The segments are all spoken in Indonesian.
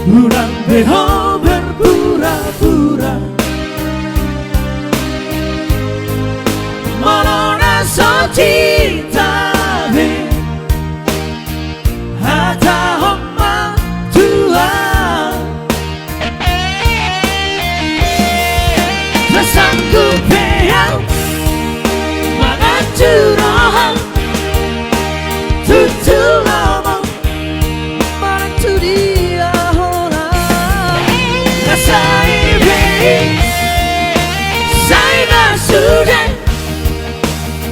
Pura berpura-pura Menona cintamu Hata homa Tuhan Rasangku peyau Mengacurah Tutu lama Menantu dia orang Rasai bayi Saya sudah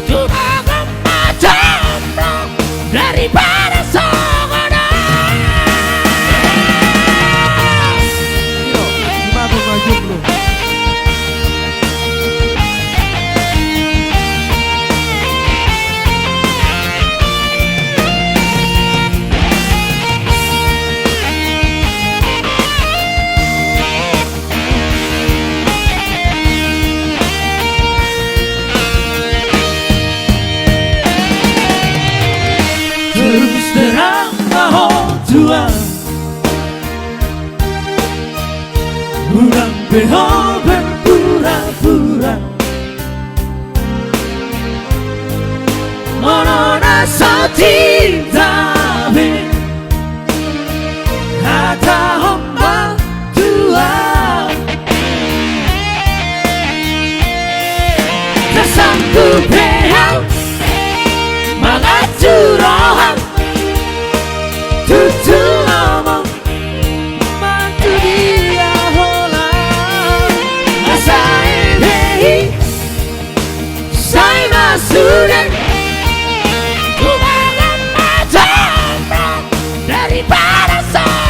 Cuma memacam Daripada songona Yo, gimana maju lu? Terus terang mohon Tuhan Bukan beho berpura-pura Menona cintamu Hata hamba Tuhan Rasangku behau Mengacurah Tutu lama Mantu dia holang Asai behi Saya sudah Kubangan macam Daripada saya